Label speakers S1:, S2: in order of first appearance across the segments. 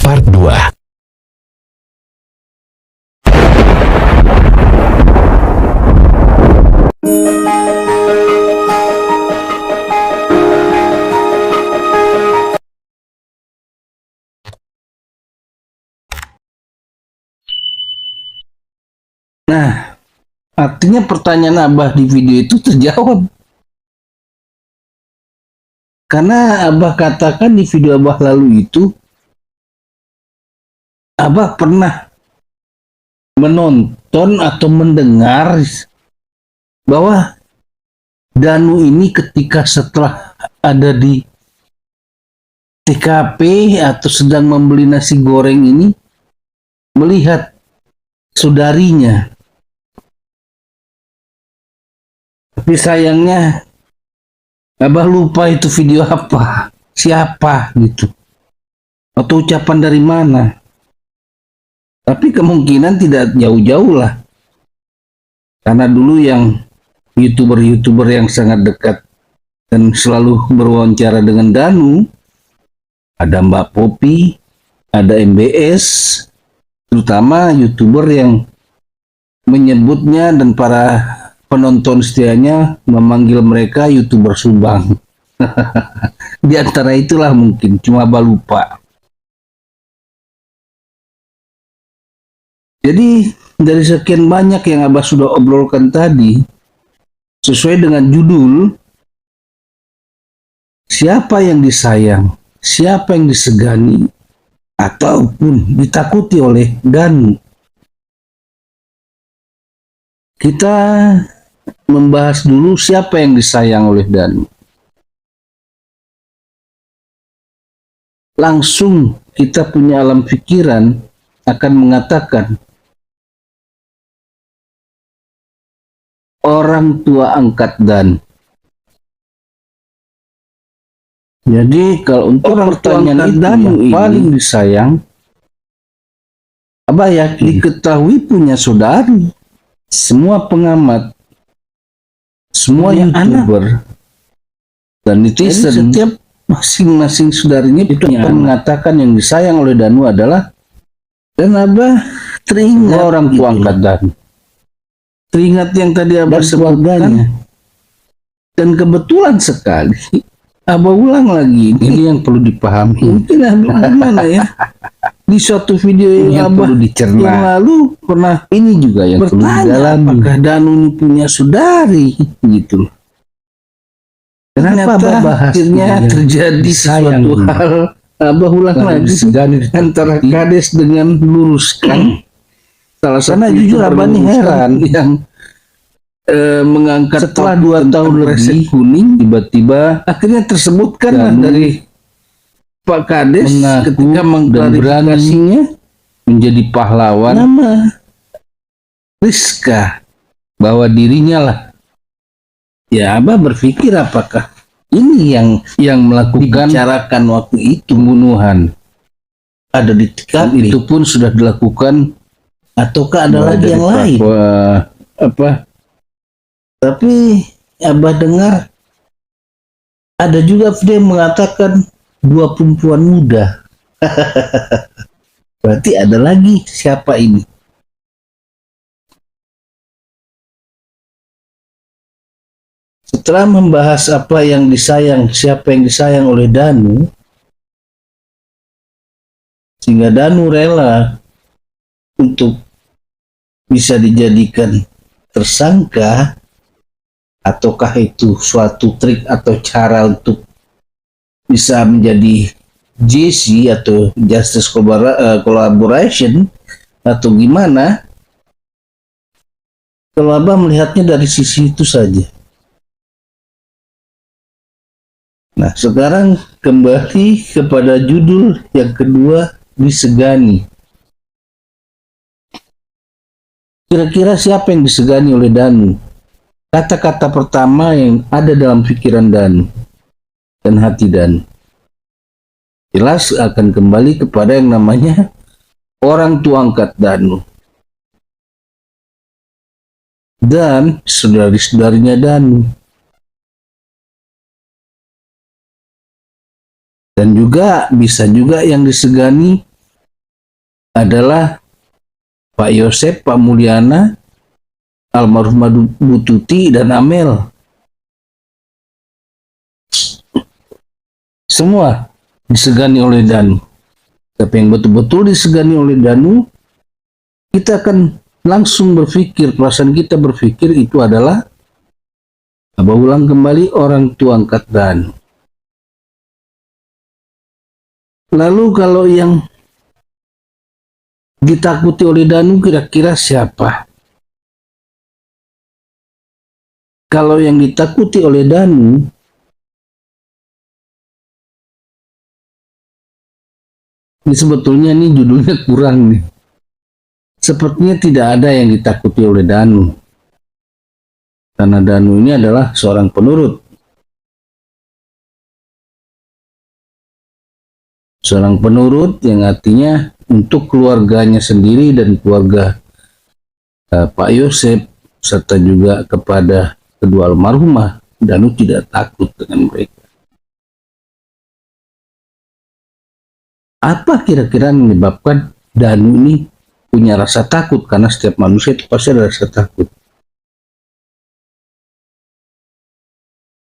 S1: Part 2.
S2: Nah, artinya pertanyaan Abah di video itu terjawab. Karena Abah katakan di video Abah lalu itu, Abah pernah menonton atau mendengar bahwa Danu ini ketika setelah ada di TKP atau sedang membeli nasi goreng ini, melihat saudarinya. Tapi sayangnya Abah lupa itu video apa, siapa gitu, atau ucapan dari mana. Tapi kemungkinan tidak jauh-jauh lah. Karena dulu yang YouTuber yang sangat dekat dan selalu berwawancara dengan Danu, ada Mbak Popi, ada MBS, terutama YouTuber yang menyebutnya dan para penonton setianya memanggil mereka YouTuber Subang. Di antara itulah mungkin, cuma Abah lupa. Jadi dari sekian banyak yang Abah sudah obrolkan tadi, sesuai dengan judul, siapa yang disayang, siapa yang disegani, ataupun ditakuti oleh Danu. Kita membahas dulu siapa yang disayang oleh Danu. Langsung kita punya alam pikiran akan mengatakan orang tua angkat Danu. Jadi kalau untuk pertanyaan itu Danu yang paling disayang, Abah yakin diketahui punya saudari. Semua pengamat, semua YouTuber dan netizen, setiap masing-masing saudarinya itu mengatakan yang disayang oleh Danu adalah, dan Abah teringat orang tua angkat Danu. Teringat yang tadi Abah sebutkan. Dan kebetulan sekali Abah ulang lagi, ini yang perlu dipahami. Mungkin gimana ya? Di suatu video yang Abah yang lalu pernah ini juga yang bertanya, apakah Danu ini punya saudari gitu. Kenapa Abah bahas akhirnya terjadi suatu hal, Abah ulang lagi antara kades dengan luruskan. Salah sana jujur Abah nih heran yang mengangkat setelah 2 tahun lebih kuning, tiba-tiba akhirnya tersebutkan lah dari Pak Kades ketika mengklarifikasinya menjadi pahlawan nama Rizka, bahwa dirinya lah. Ya Abah berpikir apakah ini yang melakukan dibicarakan waktu itu pembunuhan ada di TKP itu pun sudah dilakukan, ataukah ada lagi yang lain apa. Tapi Abah dengar ada juga video yang mengatakan 2 perempuan muda. Berarti ada lagi, siapa ini? Setelah membahas apa yang disayang, siapa yang disayang oleh Danu, sehingga Danu rela untuk bisa dijadikan tersangka, ataukah itu suatu trik atau cara untuk bisa menjadi JC atau Justice Collaboration atau gimana? Kalau Abah melihatnya dari sisi itu saja. Nah, sekarang kembali kepada judul yang kedua, disegani. Kira-kira siapa yang disegani oleh Danu? Kata-kata pertama yang ada dalam pikiran Danu dan hati Danu jelas akan kembali kepada yang namanya orang tua angkat Danu dan saudari-saudarinya Danu. Dan juga bisa juga yang disegani adalah Pak Yosep, Pak Mulyana, almarhumah Bu Tuti, dan Amel. Semua disegani oleh Danu. Tapi yang betul-betul disegani oleh Danu, kita akan langsung berpikir, perasaan kita berpikir itu adalah Abah ulang kembali orang tua angkat Danu. Lalu kalau yang ditakuti oleh Danu kira-kira siapa? Kalau yang ditakuti oleh Danu ini sebetulnya nih judulnya kurang nih. Sepertinya tidak ada yang ditakuti oleh Danu. Karena Danu ini adalah seorang penurut. Seorang penurut yang artinya untuk keluarganya sendiri dan keluarga Pak Yosep serta juga kepada kedua almarhumah, Danu tidak takut dengan mereka. Apa kira-kira menyebabkan Danu ini punya rasa takut? Karena setiap manusia itu pasti ada rasa takut.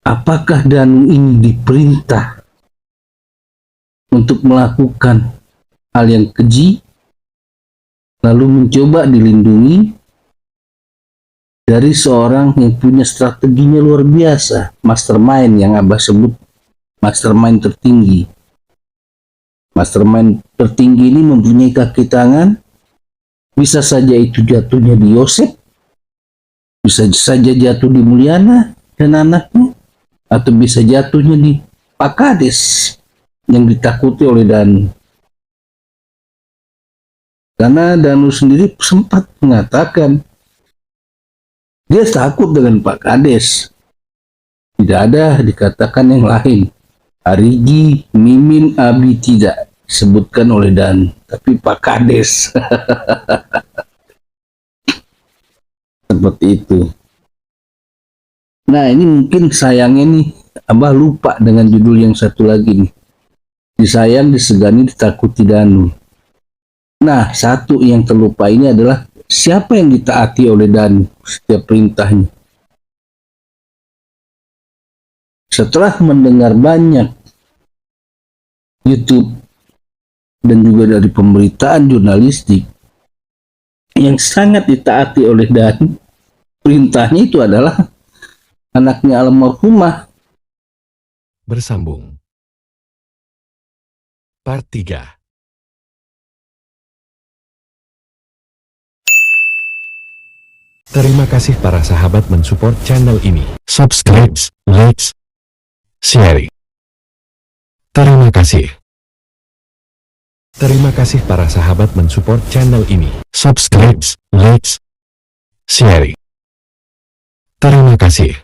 S2: Apakah Danu ini diperintah untuk melakukan hal yang keji, lalu mencoba dilindungi dari seorang yang punya strateginya luar biasa, mastermind yang Abah sebut mastermind tertinggi. Mastermind tertinggi ini mempunyai kaki tangan, bisa saja itu jatuhnya di Yosep, bisa saja jatuh di Mulyana dan anaknya, atau bisa jatuhnya di Pak Kades yang ditakuti oleh Danu. Karena Danu sendiri sempat mengatakan dia takut dengan Pak Kades. Tidak ada dikatakan yang lain. Arigi, Mimin, Abi tidak disebutkan oleh Danu, tapi Pak Kades. Seperti itu. Nah, ini mungkin sayangnya nih, Abah lupa dengan judul yang satu lagi nih. Disayang, disegani, ditakuti Danu. Nah, satu yang terlupa ini adalah siapa yang ditaati oleh Danu setiap perintahnya. Setelah mendengar banyak YouTube dan juga dari pemberitaan jurnalistik yang sangat ditaati oleh Danu, perintahnya itu adalah anaknya almarhumah.
S1: Bersambung. Part 3. Terima kasih para sahabat mensupport channel ini. Subscribe, like, share. Terima kasih. Terima kasih para sahabat mensupport channel ini. Subscribe, like, share. Terima kasih.